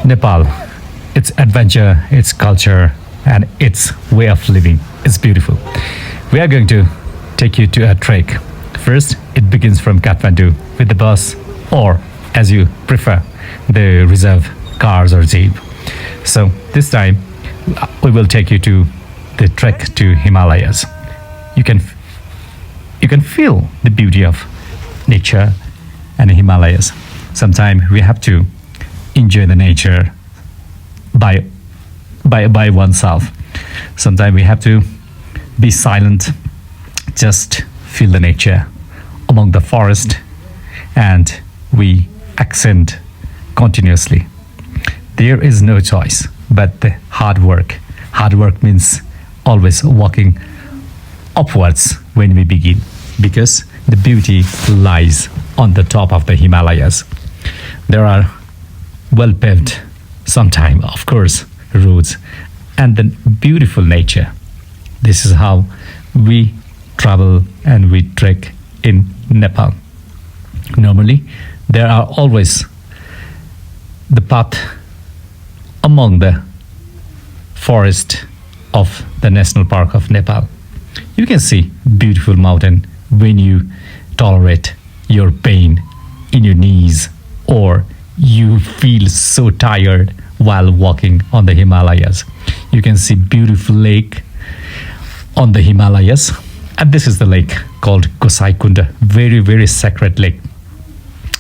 Nepal, its adventure, its culture, and its way of living is beautiful. We are going to take you to a trek. First, it begins from Kathmandu with the bus, or as you prefer, the reserve cars or jeep. So this time, we will take you to the trek to Himalayas. You can you can feel the beauty of nature and the Himalayas. Sometimes we have to enjoy the nature by by oneself. Sometimes we have to be silent, just feel the nature among the forest, and we accent continuously. There is no choice but the hard work. Hard work means always walking upwards when we begin, because the beauty lies on the top of the Himalayas. There are well paved, sometime, of course, roads, and the beautiful nature. This is how we travel and we trek in Nepal. Normally, there are always the path among the forest of the National Park of Nepal. You can see beautiful mountain when you tolerate your pain in your knees, or you feel so tired while walking on the Himalayas. You can see beautiful lake on the Himalayas, and this is the lake called Gosai Kunda, very sacred lake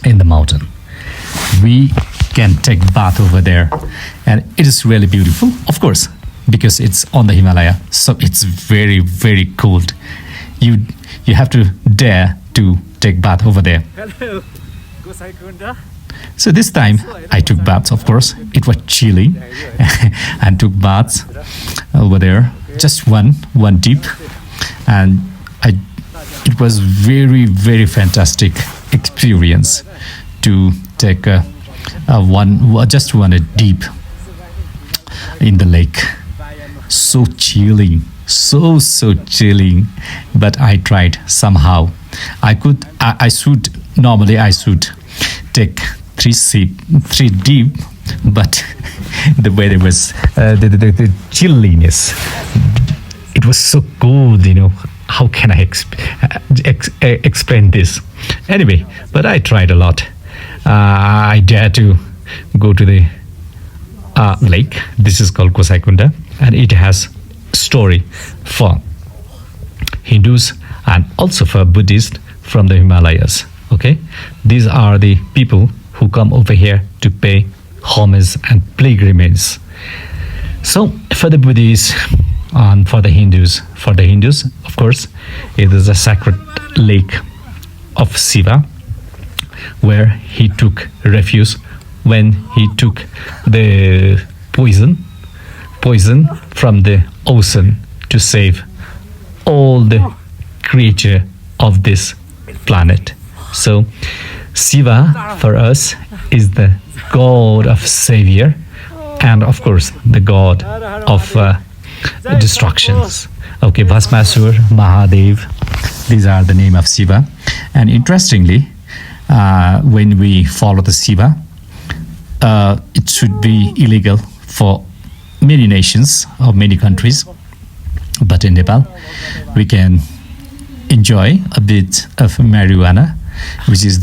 in the mountain. We can take bath over there, and it is really beautiful, of course, because it's on the Himalaya, so it's very cold. You have to dare to take bath over there. Hello, Gosai Kunda. So this time I took baths, of course. It was chilly and took baths over there. Just one deep, and it was very fantastic experience to take just one deep in the lake. So chilling, so chilling, but I tried somehow. I should normally take three deep, but the weather was the chilliness. It was so cold, How can I explain this? Anyway, but I tried a lot. I dare to go to the lake. This is called Gosai Kunda, and it has story for Hindus and also for Buddhists from the Himalayas. Okay, these are the people who come over here to pay homage and pilgrimage. So for the Buddhists and for the Hindus, of course, it is a sacred lake of Shiva, where he took refuge when he took the poison from the ocean to save all the creature of this planet. So Shiva for us is the god of savior, and of course the god of destructions. Okay, Bhasmasur, Mahadev, these are the name of Shiva. And interestingly, when we follow the Shiva, it should be illegal for many nations or many countries, but in Nepal we can enjoy a bit of marijuana, which is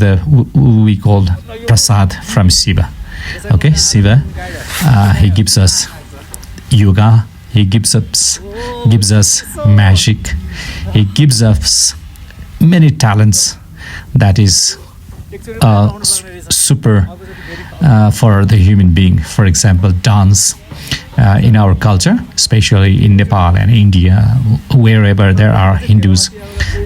we call prasad from Shiva. Okay, Shiva, he gives us yoga, he gives us magic, he gives us many talents that is super for the human being. For example, dance. In our culture, especially in Nepal and India, wherever there are Hindus,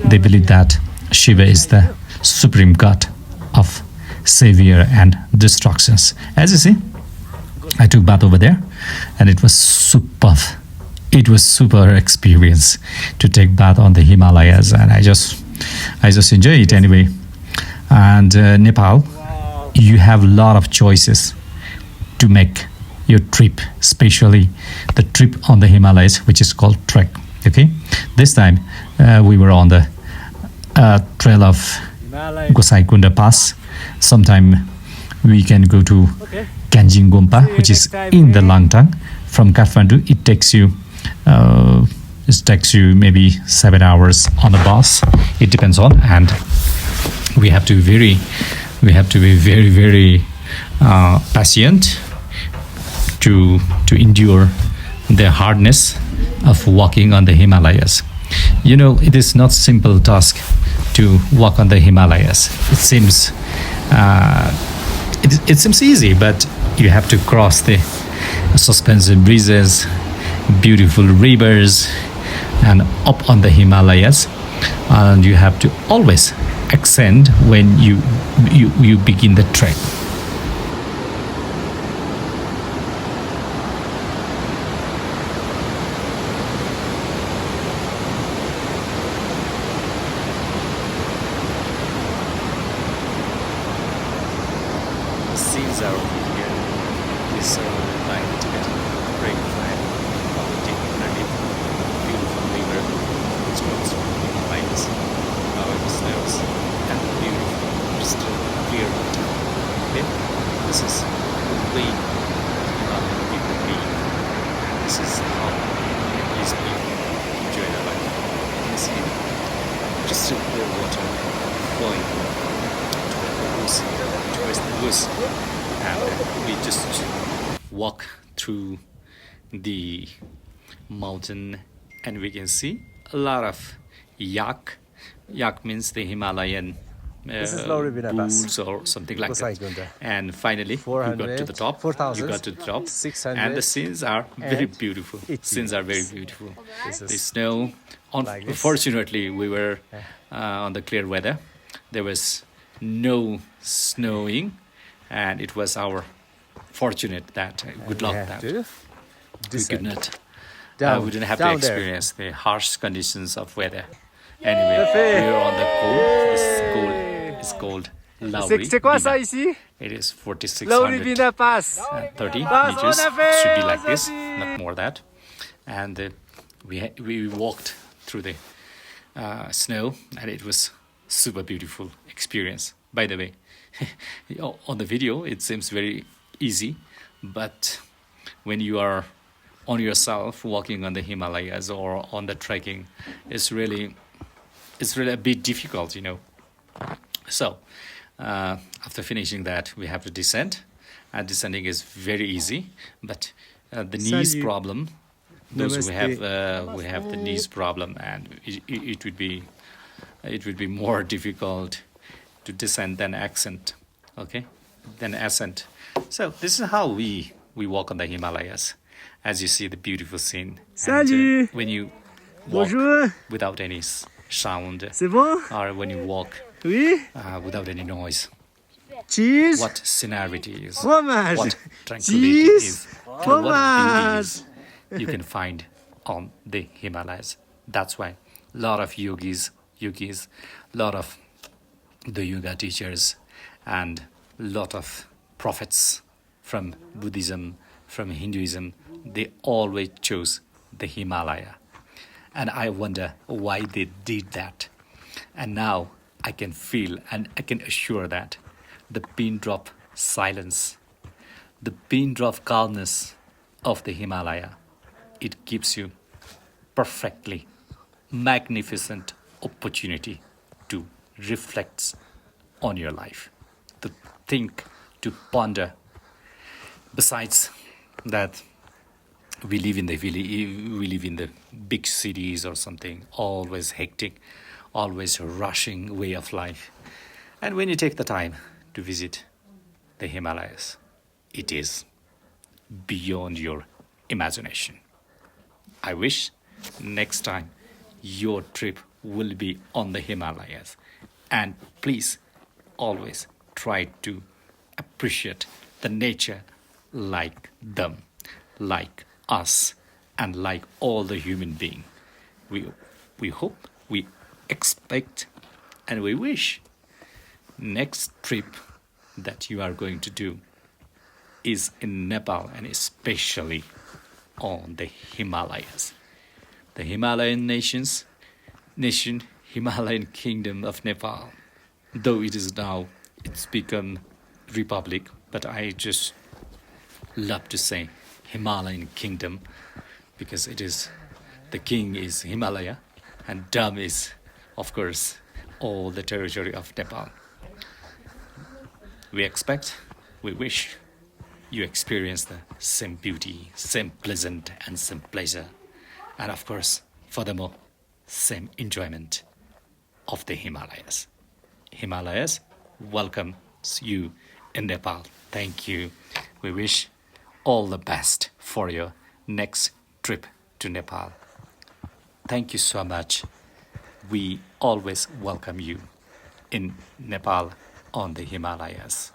they believe that Shiva is the supreme god of savior and destructions. As you see, I took bath over there, and it was super. It was super experience to take bath on the Himalayas, and I just enjoy it anyway. And Nepal, you have a lot of choices to make your trip, especially the trip on the Himalayas, which is called trek. Okay, this time we were on the trail of Gosai Kunda Pass. Sometime we can go to Kanjingompa, which is in the Langtang. From Kathmandu, it takes you maybe 7 hours on a bus. It depends on, and we have to be very, very patient to endure the hardness of walking on the Himalayas. You know, it is not simple task to walk on the Himalayas. It seems it seems easy, but you have to cross the suspension bridges, beautiful rivers, and up on the Himalayas, and you have to always ascend when you begin the trek. The scenes are over here is surrounded by the Tibetan praying flag of the deep underneath beautiful river which goes from the Himalayas, the snows, and the beautiful crystal clear water. Okay? This is the way Himalayan people live. This is how these people enjoy their life. You can see crystal clear water flowing towards the woods, and we just walk through the mountain, and we can see a lot of yak. Yak means the Himalayan bulls or something like that. And finally, you got to the top. You got to the top, and the scenes are very beautiful. Scenes are very beautiful. The snow. Unfortunately, we were on the clear weather. There was no snowing, and it was our fortunate that good luck that we could not we didn't have to experience the harsh conditions of weather. Anyway, we are on the goal. It's called Lauri. It is 4,630 meters. It should be like this, not more that. And we walked through the snow, and it was super beautiful experience. By the way, on the video it seems very easy, but when you are on yourself walking on the Himalayas or on the trekking, it's really a bit difficult, you know. So after finishing that, we have to descend, and descending is very easy, but the knees problem, those who have the knees problem, and it would be more difficult to descend than ascend. So this is how we walk on the Himalayas. As you see the beautiful scene. And, when you walk without any sound, or when you walk without any noise, what scenario is, what tranquility is, and what beauty is you can find on the Himalayas. That's why a lot of yogis, a lot of the yoga teachers, and a lot of prophets from Buddhism, from Hinduism, they always chose the Himalaya. And I wonder why they did that. And now I can feel and I can assure that the pin drop silence, the pin drop calmness of the Himalaya, it gives you perfectly magnificent opportunity to reflect on your life, to think, to ponder. Besides that, we live in the big cities or something, always hectic, always rushing way of life. And when you take the time to visit the Himalayas, it is beyond your imagination. I wish next time your trip will be on the Himalayas, and please always try to appreciate the nature like them, like us, and like all the human beings. We hope, we expect, and we wish next trip that you are going to do is in Nepal, and especially on the Himalayas. The Himalayan Himalayan kingdom of Nepal, though it's become republic, but I just love to say Himalayan kingdom because it is the king is Himalaya and Dham is, of course, all the territory of Nepal. We expect, we wish you experience the same beauty, same pleasant and same pleasure, and of course, furthermore, same enjoyment of the Himalayas. Himalayas welcomes you in Nepal. Thank you. We wish all the best for your next trip to Nepal. Thank you so much. We always welcome you in Nepal on the Himalayas.